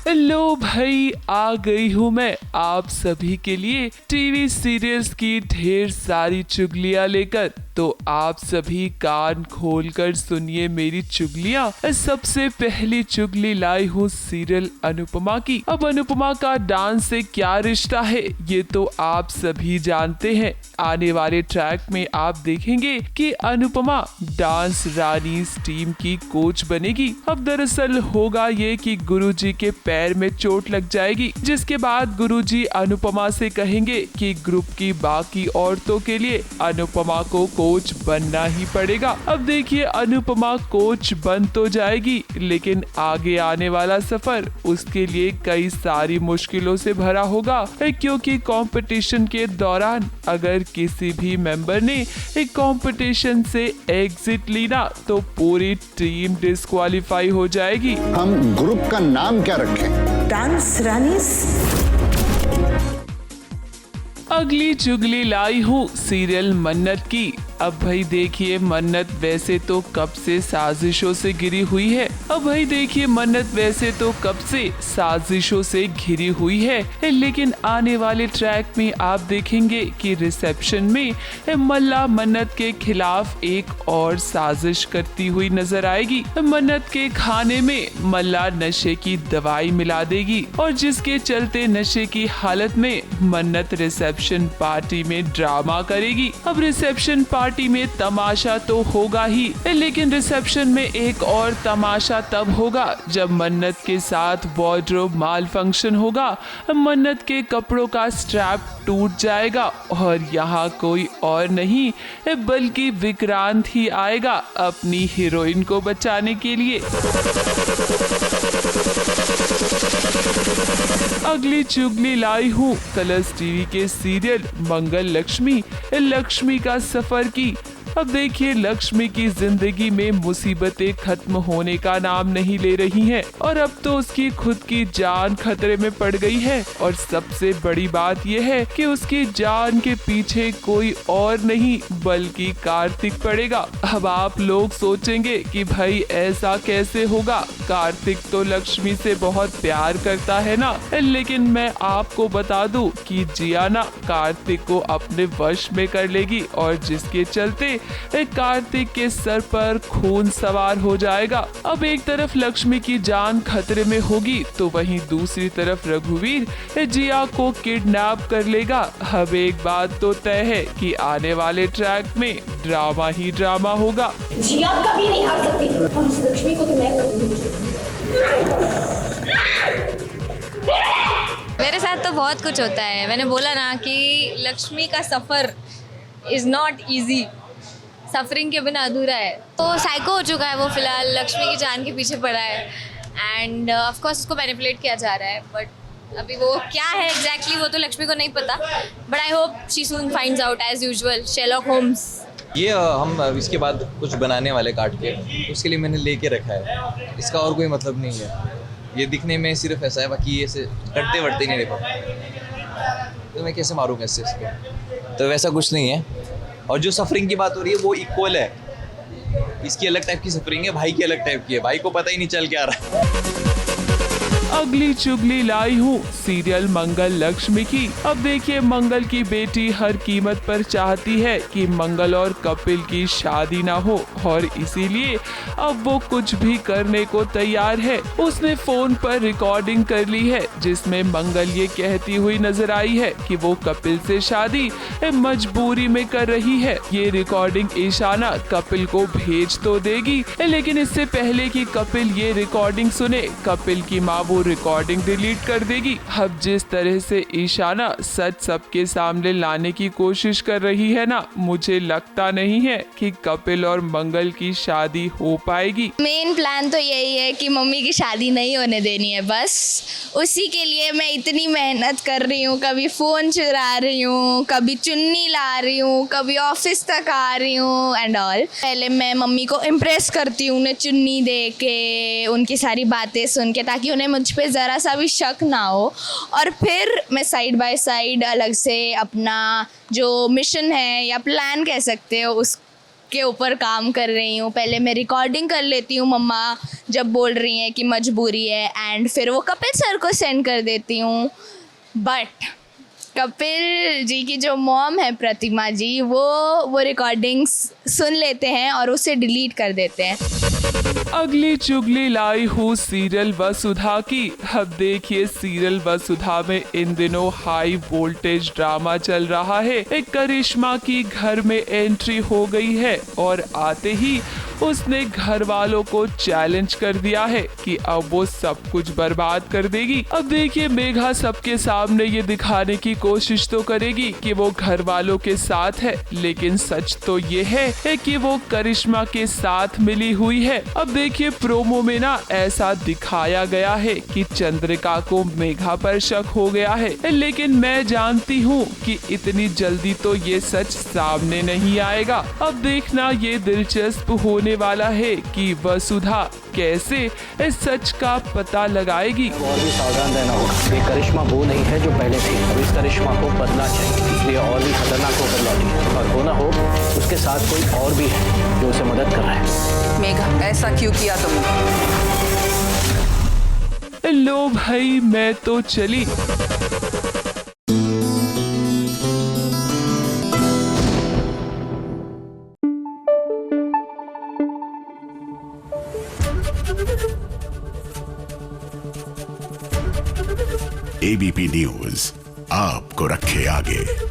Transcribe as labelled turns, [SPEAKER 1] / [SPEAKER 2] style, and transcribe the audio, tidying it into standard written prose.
[SPEAKER 1] लो भाई, आ गई हूँ मैं आप सभी के लिए टीवी सीरियल्स की ढेर सारी चुगलियाँ लेकर। तो आप सभी कान खोलकर सुनिए मेरी चुगलियाँ। सबसे पहली चुगली लाई हूँ सीरियल अनुपमा की। अब अनुपमा का डांस से क्या रिश्ता है ये तो आप सभी जानते हैं। आने वाले ट्रैक में आप देखेंगे कि अनुपमा डांस रानी टीम की कोच बनेगी। अब दरअसल होगा ये कि गुरुजी के पैर में चोट लग जाएगी, जिसके बाद गुरुजी अनुपमा से कहेंगे कि ग्रुप की बाकी औरतों के लिए अनुपमा को कोच बनना ही पड़ेगा। अब देखिए अनुपमा कोच बन तो जाएगी, लेकिन आगे आने वाला सफर उसके लिए कई सारी मुश्किलों से भरा होगा, क्योंकि कंपटीशन के दौरान अगर किसी भी मेंबर ने एक कंपटीशन से एग्जिट ली ना तो पूरी टीम डिस्क्वालीफाई हो जाएगी।
[SPEAKER 2] हम ग्रुप का नाम क्या रखें?
[SPEAKER 3] डांस रानीस।
[SPEAKER 1] अगली चुगली लाई हूँ सीरियल मन्नत की। अब भाई देखिए मन्नत वैसे तो कब से साजिशों से घिरी हुई है। लेकिन आने वाले ट्रैक में आप देखेंगे कि रिसेप्शन में मल्ला मन्नत के खिलाफ एक और साजिश करती हुई नजर आएगी। मन्नत के खाने में मल्ला नशे की दवाई मिला देगी और जिसके चलते नशे की हालत में मन्नत रिसेप्शन पार्टी में ड्रामा करेगी। अब रिसेप्शन पार्टी में तमाशा तो होगा ही, लेकिन रिसेप्शन में एक और तमाशा तब होगा जब मन्नत के साथ वार्डरोब माल फंक्शन होगा। मन्नत के कपड़ों का स्ट्रैप टूट जाएगा और यहाँ कोई और नहीं बल्कि विक्रांत ही आएगा अपनी हीरोइन को बचाने के लिए। अगली चुगली लाई हूँ कलर्स टीवी के सीरियल मंगल लक्ष्मी का सफर की। अब देखिए लक्ष्मी की जिंदगी में मुसीबतें खत्म होने का नाम नहीं ले रही हैं और अब तो उसकी खुद की जान खतरे में पड़ गई है। और सबसे बड़ी बात यह है कि उसकी जान के पीछे कोई और नहीं बल्कि कार्तिक पड़ेगा। अब आप लोग सोचेंगे कि भाई ऐसा कैसे होगा, कार्तिक तो लक्ष्मी से बहुत प्यार करता है ना। लेकिन मैं आपको बता दूं कि जियाना कार्तिक को अपने वश में कर लेगी और जिसके चलते कार्तिक के सर पर खून सवार हो जाएगा। अब एक तरफ लक्ष्मी की जान खतरे में होगी तो वहीं दूसरी तरफ रघुवीर जिया को किडनैप कर लेगा। अब एक बात तो तय है कि आने वाले ट्रैक में ड्रामा ही ड्रामा होगा।
[SPEAKER 3] जिया कभी नहीं हार सकती और उस लक्ष्मी को तो मैं
[SPEAKER 4] मेरे साथ तो बहुत कुछ होता है। मैंने बोला ना कि लक्ष्मी का सफ़र इज़ नॉट इजी, सफरिंग के बिना अधूरा है। तो साइको हो चुका है वो फिलहाल, लक्ष्मी की जान के पीछे पड़ा है एंड ऑफ कोर्स उसको मैनिपुलेट किया जा रहा है। बट अभी वो क्या है एग्जैक्टली वो तो लक्ष्मी को नहीं पता, but I hope she soon finds out as usual. Sherlock Holmes.
[SPEAKER 5] ये हम इसके बाद कुछ बनाने वाले काट के, उसके लिए मैंने लेके रखा है। इसका और कोई मतलब नहीं है, ये दिखने में सिर्फ ऐसा है, बाकी ये ऐसे कटते वटते नहीं देखो तो मैं कैसे मारूंगा इससे इसको, तो वैसा कुछ नहीं है। और जो सफरिंग की बात हो रही है वो इक्वल है, इसकी अलग टाइप की सफरिंग है, भाई की अलग टाइप की है, भाई को पता ही नहीं चल क्या रहा है।
[SPEAKER 1] अगली चुगली लाई हूँ सीरियल मंगल लक्ष्मी की। अब देखिए मंगल की बेटी हर कीमत पर चाहती है कि मंगल और कपिल की शादी ना हो और इसीलिए अब वो कुछ भी करने को तैयार है। उसने फोन पर रिकॉर्डिंग कर ली है जिसमें मंगल ये कहती हुई नजर आई है कि वो कपिल से शादी मजबूरी में कर रही है। ये रिकॉर्डिंग ईशाना कपिल को भेज तो देगी, लेकिन इससे पहले कि कपिल ये रिकॉर्डिंग सुने कपिल की माँ वो रिकॉर्डिंग डिलीट कर देगी। अब जिस तरह से ईशाना सच सबके सामने लाने की कोशिश कर रही है ना, मुझे लगता नहीं है कि कपिल और मंगल की शादी हो पाएगी।
[SPEAKER 6] मेन प्लान तो यही है कि मम्मी की शादी नहीं होने देनी है, बस उसी के लिए मैं इतनी मेहनत कर रही हूँ। कभी फ़ोन चुरा रही हूँ, कभी चुन्नी ला रही हूँ, कभी ऑफिस तक आ रही हूँ एंड ऑल। पहले मैं मम्मी को इम्प्रेस करती हूँ उन्हें चुन्नी दे के, उनकी सारी बातें सुन के, ताकि उन्हें मुझ पे ज़रा सा भी शक ना हो। और फिर मैं साइड बाय साइड अलग से अपना जो मिशन है या प्लान कह सकते हो के ऊपर काम कर रही हूँ। पहले मैं रिकॉर्डिंग कर लेती हूँ, मम्मा जब बोल रही हैं कि मजबूरी है, एंड फिर वो कपिल सर को सेंड कर देती हूँ। बट कपिल जी की जो मॉम है प्रतिमा जी, वो रिकॉर्डिंग्स सुन लेते हैं और उसे डिलीट कर देते हैं।
[SPEAKER 1] अगली चुगली लाई हूँ सीरियल वसुधा की। अब देखिए सीरियल वसुधा में इन दिनों हाई वोल्टेज ड्रामा चल रहा है। एक करिश्मा की घर में एंट्री हो गई है और आते ही उसने घर वालों को चैलेंज कर दिया है कि अब वो सब कुछ बर्बाद कर देगी। अब देखिए मेघा सबके सामने ये दिखाने की कोशिश तो करेगी कि वो घर वालों के साथ है, लेकिन सच तो ये है कि वो करिश्मा के साथ मिली हुई है। अब देखिए प्रोमो में ना ऐसा दिखाया गया है कि चंद्रिका को मेघा पर शक हो गया है, लेकिन मैं जानती हूँ कि इतनी जल्दी तो ये सच सामने नहीं आएगा। अब देखना ये दिलचस्प होने वाला है कि वसुधा कैसे इस सच का पता लगाएगी।
[SPEAKER 7] और भी सावधान रहना होगा। ये करिश्मा वो नहीं है जो पहले थी। अब इस करिश्मा को बदलना चाहिए, इसलिए और भी खतरनाक होकर लौटी है। और हो ना हो उसके साथ कोई और भी है जो उसे मदद कर रहा है।
[SPEAKER 8] मेघा, ऐसा क्यों किया तुमने?
[SPEAKER 1] लो भाई मैं तो चली।
[SPEAKER 9] एबीपी न्यूज आपको रखे आगे।